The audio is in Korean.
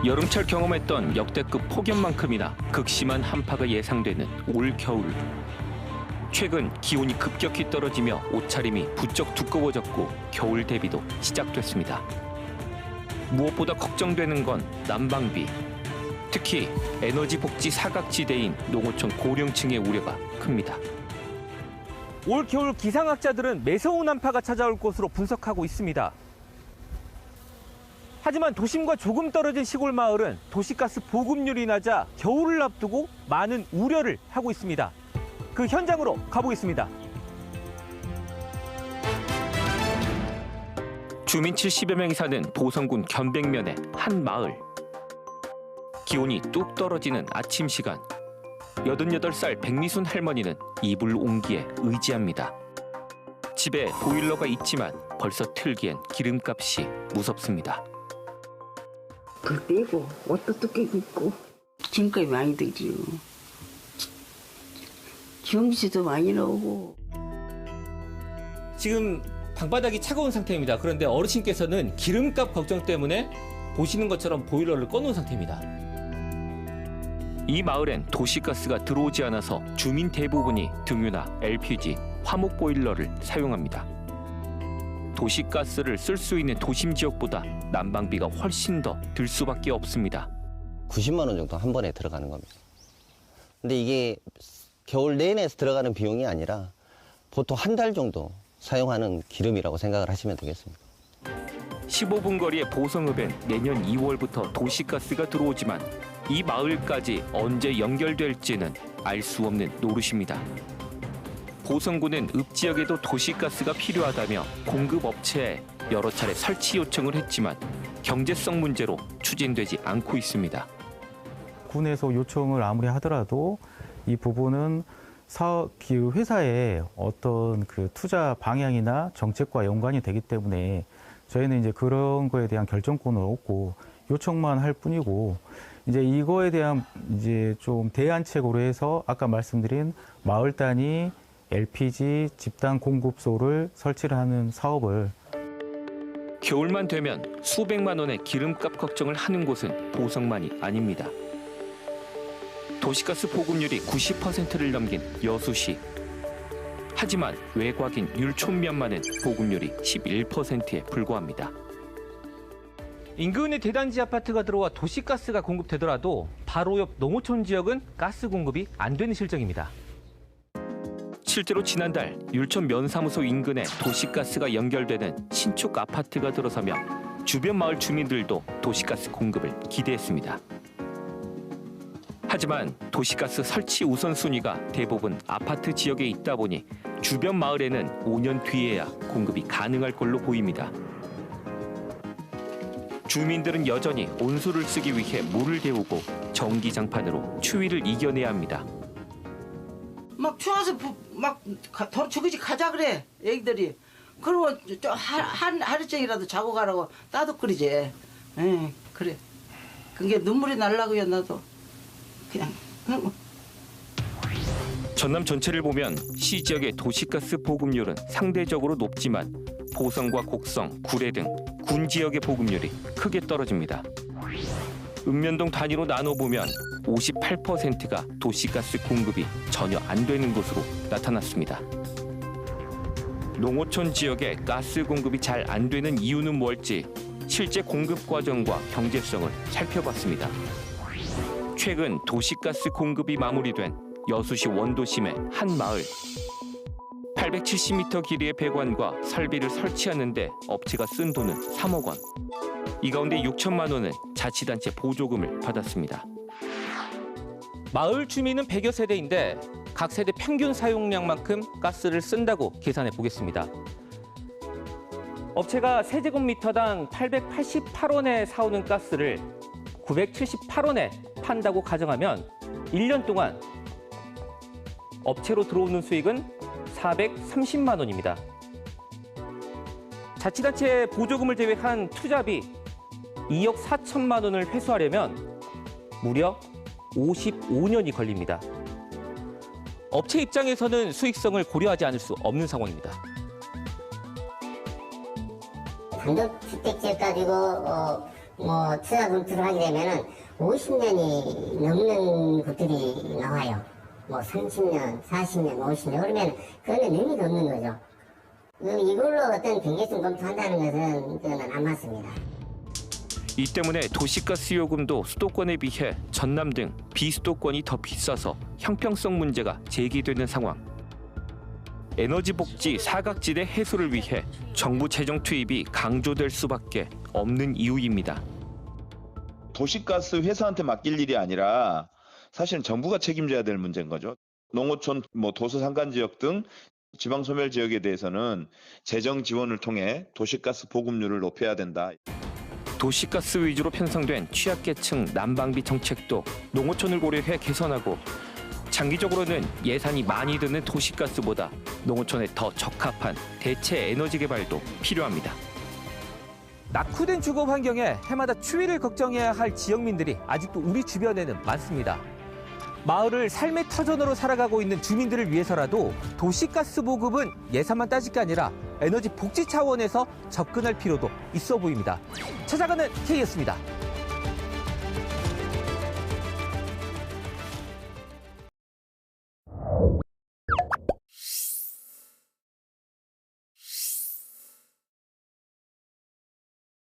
여름철 경험했던 역대급 폭염만큼이나 극심한 한파가 예상되는 올 겨울. 최근 기온이 급격히 떨어지며 옷차림이 부쩍 두꺼워졌고 겨울 대비도 시작됐습니다. 무엇보다 걱정되는 건 난방비. 특히 에너지 복지 사각지대인 농어촌 고령층의 우려가 큽니다. 올 겨울 기상학자들은 매서운 한파가 찾아올 것으로 분석하고 있습니다. 하지만 도심과 조금 떨어진 시골 마을은 도시가스 보급률이 낮아 겨울을 앞두고 많은 우려를 하고 있습니다. 그 현장으로 가보겠습니다. 주민 70여 명이 사는 보성군 견백면의 한 마을. 기온이 뚝 떨어지는 아침 시간. 88살 백미순 할머니는 이불 온기에 의지합니다. 집에 보일러가 있지만 벌써 틀기엔 기름값이 무섭습니다. 불 떼고 옷도 두껍게 입고 기름값이 많이 들지요. 기름값도 많이 나오고. 지금 방바닥이 차가운 상태입니다. 그런데 어르신께서는 기름값 걱정 때문에 보시는 것처럼 보일러를 꺼놓은 상태입니다. 이 마을엔 도시가스가 들어오지 않아서 주민 대부분이 등유나 LPG, 화목 보일러를 사용합니다. 도시가스를 쓸 수 있는 도심 지역보다 난방비가 훨씬 더 들 수밖에 없습니다. 90만 원 정도 한 번에 들어가는 겁니다. 근데 이게 겨울 내내 들어가는 비용이 아니라 보통 한 달 정도 사용하는 기름이라고 생각을 하시면 되겠습니다. 15분 거리의 보성읍엔 내년 2월부터 도시가스가 들어오지만 이 마을까지 언제 연결될지는 알 수 없는 노릇입니다. 보성군은 읍 지역에도 도시가스가 필요하다며 공급업체에 여러 차례 설치 요청을 했지만 경제성 문제로 추진되지 않고 있습니다. 군에서 요청을 아무리 하더라도 이 부분은 회사의 어떤 그 투자 방향이나 정책과 연관이 되기 때문에 저희는 이제 그런 거에 대한 결정권은 없고 요청만 할 뿐이고, 이제 이거에 대한 이제 좀 대안책으로 해서 아까 말씀드린 마을 단위 LPG 집단 공급소를 설치를 하는 사업을. 겨울만 되면 수백만 원의 기름값 걱정을 하는 곳은 보성만이 아닙니다. 도시가스 보급률이 90%를 넘긴 여수시. 하지만 외곽인 율촌면만은 보급률이 11%에 불과합니다. 인근에 대단지 아파트가 들어와 도시가스가 공급되더라도 바로 옆 농어촌 지역은 가스 공급이 안 되는 실정입니다. 실제로 지난달 율촌 면사무소 인근에 도시가스가 연결되는 신축 아파트가 들어서며 주변 마을 주민들도 도시가스 공급을 기대했습니다. 하지만 도시가스 설치 우선순위가 대부분 아파트 지역에 있다 보니 주변 마을에는 5년 뒤에야 공급이 가능할 걸로 보입니다. 주민들은 여전히 온수를 쓰기 위해 물을 데우고 전기장판으로 추위를 이겨내야 합니다. 막 추워서 막 저기지 가자 그래 애기들이. 그러면 하루 종일이라도 자고 가라고 따뜻거리지. 에 그래. 그게 눈물이 날라고요 나도. 그냥. 전남 전체를 보면 시 지역의 도시가스 보급률은 상대적으로 높지만 보성과 곡성, 구례 등 군 지역의 보급률이 크게 떨어집니다. 읍면동 단위로 나눠보면 58%가 도시가스 공급이 전혀 안 되는 곳으로 나타났습니다. 농어촌 지역에 가스 공급이 잘 안 되는 이유는 뭘지 실제 공급 과정과 경제성을 살펴봤습니다. 최근 도시가스 공급이 마무리된 여수시 원도심의 한 마을. 870m 길이의 배관과 설비를 설치하는데 업체가 쓴 돈은 3억 원. 이 가운데 6천만 원은 자치단체 보조금을 받았습니다. 마을 주민은 100여 세대인데 각 세대 평균 사용량만큼 가스를 쓴다고 계산해 보겠습니다. 업체가 세제곱미터당 888원에 사오는 가스를 978원에 판다고 가정하면 1년 동안 업체로 들어오는 수익은 430만 원입니다. 자치단체 보조금을 제외한 투자비 2억 4천만 원을 회수하려면 무려 55년이 걸립니다. 업체 입장에서는 수익성을 고려하지 않을 수 없는 상황입니다. 단독주택지역 가지고 뭐 투자금 들어가게 되면은 50년이 넘는 것들이 나와요. 뭐 30년, 40년, 50년 그러면 그거는 의미가 없는 거죠. 이걸로 어떤 경제성 검토한다는 것은 그거는 안 맞습니다. 이 때문에 도시가스 요금도 수도권에 비해 전남 등 비수도권이 더 비싸서 형평성 문제가 제기되는 상황. 에너지 복지 사각지대 해소를 위해 정부 재정 투입이 강조될 수밖에 없는 이유입니다. 도시가스 회사한테 맡길 일이 아니라 사실은 정부가 책임져야 될 문제인 거죠. 농어촌, 도서 산간 지역 등 지방 소멸 지역에 대해서는 재정 지원을 통해 도시가스 보급률을 높여야 된다. 도시가스 위주로 편성된 취약계층 난방비 정책도 농어촌을 고려해 개선하고 장기적으로는 예산이 많이 드는 도시가스보다 농어촌에 더 적합한 대체 에너지 개발도 필요합니다. 낙후된 주거 환경에 해마다 추위를 걱정해야 할 지역민들이 아직도 우리 주변에는 많습니다. 마을을 삶의 터전으로 살아가고 있는 주민들을 위해서라도 도시가스 보급은 예산만 따질 게 아니라 에너지 복지 차원에서 접근할 필요도 있어 보입니다. 찾아가는 K였습니다.